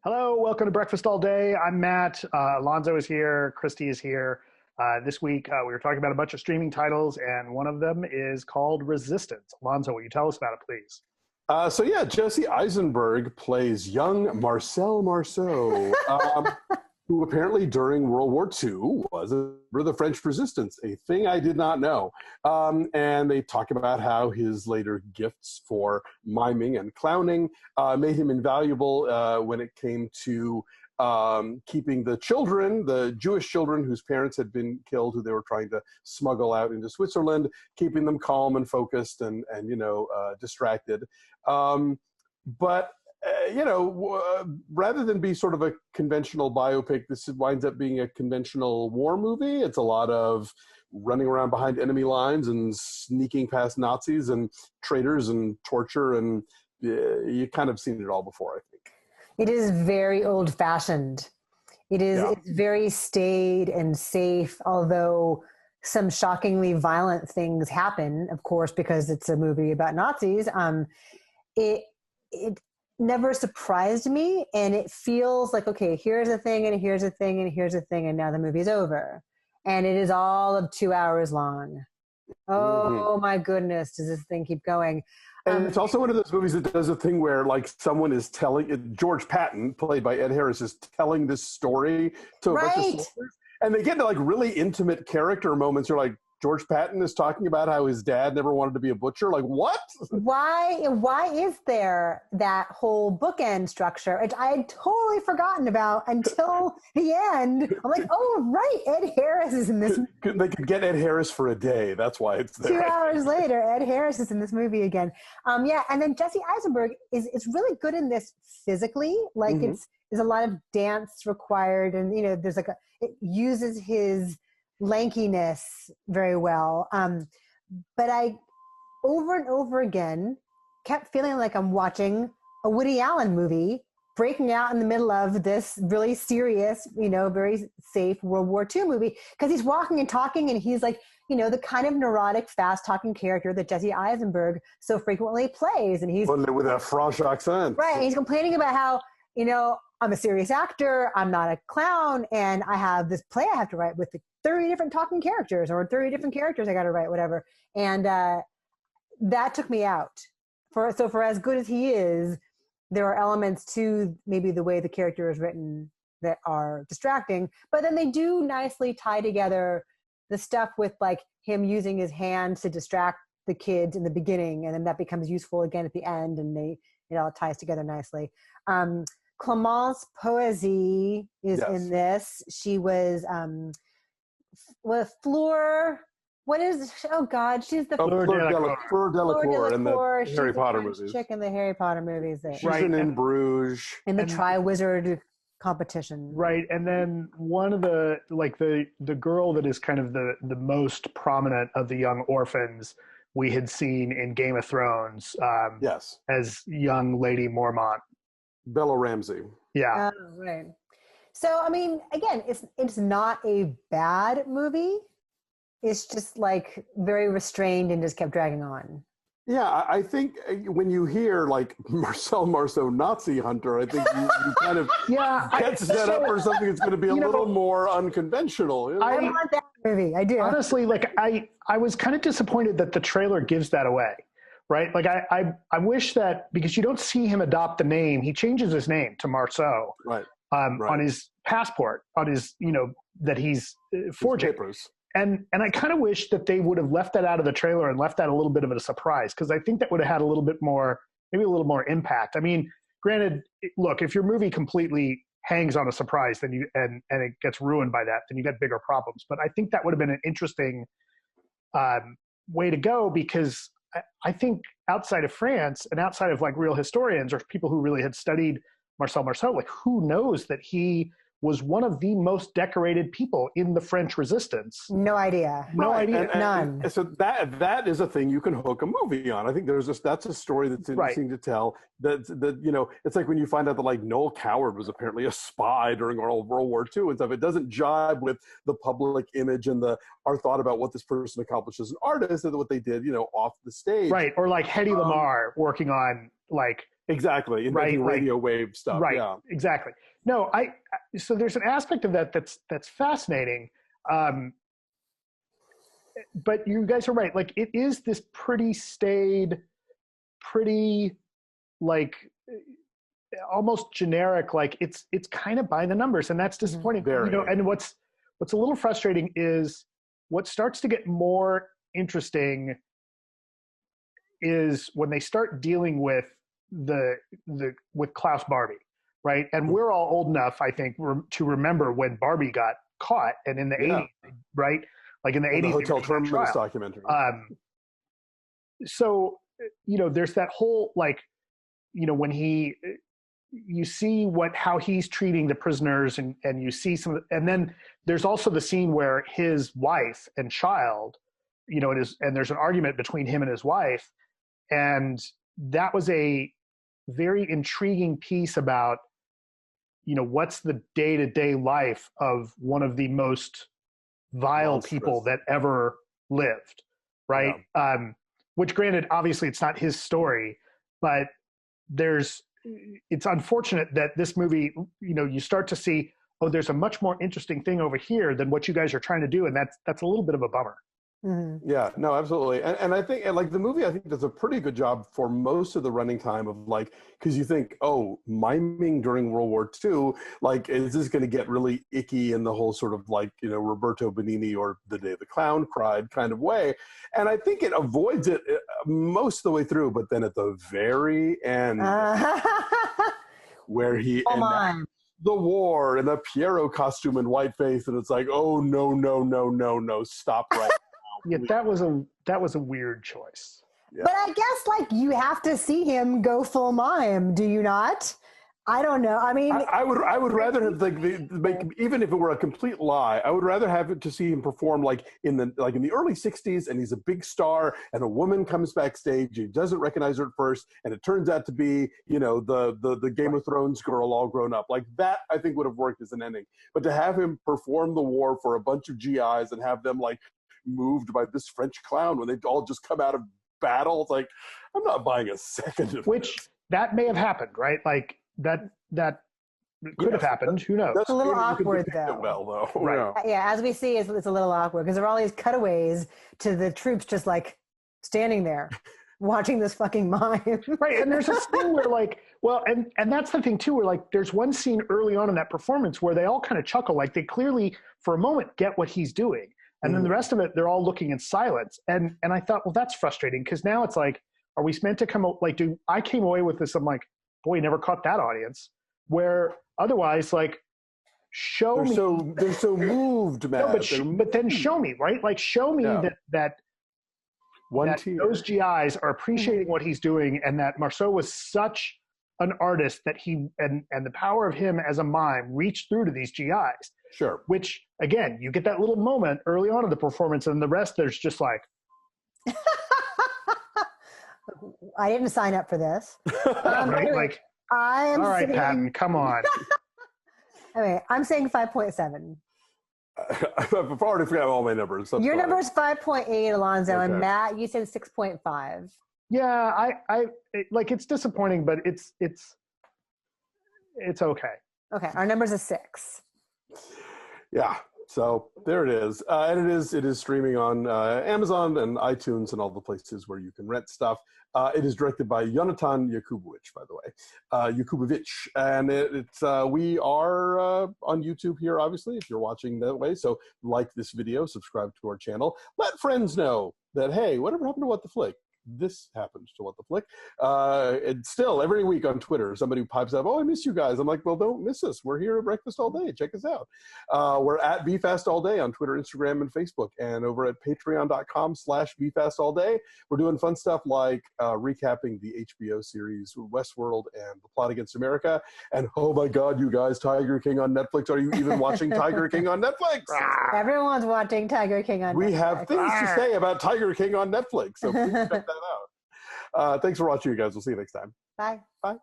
Hello, welcome to Breakfast All Day. I'm Matt. Alonso is here. Christy is here. This week, we were talking about a bunch of streaming titles, and one of them is called Resistance. Alonso, will you tell us about it, please? Jesse Eisenberg plays young Marcel Marceau, who apparently during World War II was a member of the French Resistance, a thing I did not know. And they talk about how his later gifts for miming and clowning made him invaluable when it came to keeping the children, the Jewish children whose parents had been killed, who they were trying to smuggle out into Switzerland, keeping them calm and focused and distracted. Rather than be sort of a conventional biopic, this winds up being a conventional war movie. It's a lot of running around behind enemy lines and sneaking past Nazis and traitors and torture, and you kind of seen it all before, I think. It is very old-fashioned. It's very staid and safe, although some shockingly violent things happen, of course, because it's a movie about Nazis. It never surprised me, and it feels like, okay, here's a thing, and here's a thing, and here's a thing, and now the movie's over. And it is all of 2 hours long. Oh, my goodness, does this thing keep going? And it's also one of those movies that does a thing where, like, someone is telling, George Patton, played by Ed Harris, is telling this story to a bunch of soldiers. And they get to, like, really intimate character moments. You're like, George Patton is talking about how his dad never wanted to be a butcher. Like, what? Why is there that whole bookend structure, which I had totally forgotten about until the end? I'm like, oh, right, Ed Harris is in this. They could get Ed Harris for a day. That's why it's there. 2 hours later, Ed Harris is in this movie again. And then Jesse Eisenberg is really good in this physically. Like, there's a lot of dance required, and there's it uses his lankiness very well. But I, over and over again, kept feeling like I'm watching a Woody Allen movie breaking out in the middle of this really serious, very safe World War II movie, because he's walking and talking, and he's like, the kind of neurotic, fast-talking character that Jesse Eisenberg so frequently plays. And he's with a French accent. Right, and he's complaining about how, I'm a serious actor, I'm not a clown, and I have this play I have to write with 30 different talking characters, or 30 different characters I got to write, whatever. And that took me out. For as good as he is, there are elements to maybe the way the character is written that are distracting, but then they do nicely tie together the stuff with, like, him using his hands to distract the kids in the beginning, and then that becomes useful again at the end, and it all ties together nicely. Clémence Poésy is in this. She was with Fleur. What is? Oh God, she's the Fleur Delacour in the Harry Potter movies. Chick in the Harry Potter movies. She's in Bruges in the Tri-Wizard competition. Right, and then one of the girl that is kind of the most prominent of the young orphans we had seen in Game of Thrones. As young Lady Mormont. Bella Ramsey. Yeah. Oh, right. So, I mean, again, it's not a bad movie. It's just, like, very restrained and just kept dragging on. Yeah, I think when you hear, like, Marcel Marceau Nazi Hunter, I think you kind of get set up for something that's going to be a little more unconventional. I want that movie. I do. Honestly, like, I was kind of disappointed that the trailer gives that away. Right? Like, I wish that, because you don't see him adopt the name, he changes his name to Marceau. Right. On his passport, on his, that he's forging. And I kind of wish that they would have left that out of the trailer and left that a little bit of a surprise, because I think that would have had a little bit more, maybe a little more impact. I mean, granted, look, if your movie completely hangs on a surprise, then and it gets ruined by that, then you get bigger problems. But I think that would have been an interesting way to go, because I think outside of France and outside of, like, real historians or people who really had studied Marcel Marceau, like, who knows that he was one of the most decorated people in the French Resistance. No idea. No idea. None. So that is a thing you can hook a movie on. I think that's a story that's interesting to tell. That it's like when you find out that, like, Noel Coward was apparently a spy during World War II and stuff. It doesn't jibe with the public image and our thought about what this person accomplished as an artist and what they did, off the stage. Right. Or like Hedy Lamarr working on, like, Exactly. Inventing radio wave stuff. Right. Yeah. Exactly. No, so there's an aspect of that that's fascinating. But you guys are right. Like, it is this pretty staid, pretty, like, almost generic. Like, it's kind of by the numbers, and that's disappointing. Very. You know, and what's a little frustrating is what starts to get more interesting is when they start dealing with with Klaus Barbie, right? And we're all old enough, I think, to remember when Barbie got caught, and in the 80s, right? Like in the 80s, the Hotel Terminus documentary. So, you know, there's that whole, like, you know, when you see how he's treating the prisoners, and you see and then there's also the scene where his wife and child, you know, and there's an argument between him and his wife. And that was a very intriguing piece about, you know, what's the day-to-day life of one of the most vile people that ever lived, right? Yeah. Which, granted, obviously it's not his story, but it's unfortunate that this movie, you know, you start to see, oh, there's a much more interesting thing over here than what you guys are trying to do, and that's a little bit of a bummer. Mm-hmm. Yeah, no, absolutely. And I think, like, the movie, I think, does a pretty good job for most of the running time of, like, because you think, oh, miming during World War II, like, is this going to get really icky in the whole sort of, like, you know, Roberto Benigni or The Day the Clown Cried kind of way. And I think it avoids it most of the way through, but then at the very end, where he enacts the war in a Pierrot costume and white face, and it's like, oh, no, stop right now. Yeah, that was a weird choice. Yeah. But I guess, like, you have to see him go full mime, do you not? I don't know. I mean, I would rather have, like, even if it were a complete lie, I would rather have it to see him perform like in the early '60s, and he's a big star, and a woman comes backstage, he doesn't recognize her at first, and it turns out to be, you know, the Game of Thrones girl all grown up. Like, that I think would have worked as an ending. But to have him perform the war for a bunch of GIs and have them, like, moved by this French clown when they've all just come out of battle, it's like, I'm not buying a second of which this. That may have happened, right? Like, that could have happened. Who knows? It's a little awkward, though. Well, though. Right. Yeah, as we see, it's a little awkward because there are all these cutaways to the troops just, like, standing there watching this fucking mime. Right, and there's a scene where, like, well, and that's the thing too, where, like, there's one scene early on in that performance where they all kind of chuckle, like, they clearly for a moment get what he's doing, and then the rest of it they're all looking in silence, and I thought, well, that's frustrating, because now it's like, are we meant to come, like, I came away with this, I'm like, boy, never caught that audience, where otherwise, like, they're so moved, man. No, but then show me, right? Like, show me that those GIs are appreciating what he's doing, and that Marceau was such an artist that he and the power of him as a mime reached through to these GIs. Sure. Which, again, you get that little moment early on in the performance, and the rest there's just like, I didn't sign up for this. Right? Like, all right, Patton, come on. Okay, I'm saying 5.7. I've already forgot all my numbers. Your number is 5.8, Alonso, and Matt, you said 6.5. Yeah, like, it's disappointing, but it's okay. Okay, our number's a 6. Yeah. So there it is. And it is streaming on Amazon and iTunes and all the places where you can rent stuff. It is directed by Jonathan Jakubowicz, by the way. Jakubowicz. And we are on YouTube here, obviously, if you're watching that way. So like this video, subscribe to our channel. Let friends know that, hey, whatever happened to What the Flick? This happens to What the Flick. And still, every week on Twitter, somebody pipes up, oh, I miss you guys. I'm like, well, don't miss us. We're here at Breakfast All Day. Check us out. We're at BeFast All Day on Twitter, Instagram, and Facebook. And over at patreon.com/BeFastAllDay, we're doing fun stuff like recapping the HBO series Westworld and The Plot Against America. And oh my God, you guys, Tiger King on Netflix. Are you even watching Tiger King on Netflix? Everyone's watching Tiger King on Netflix. We have things to say about Tiger King on Netflix. So please check that out. Thanks for watching, you guys. We'll see you next time. Bye. Bye.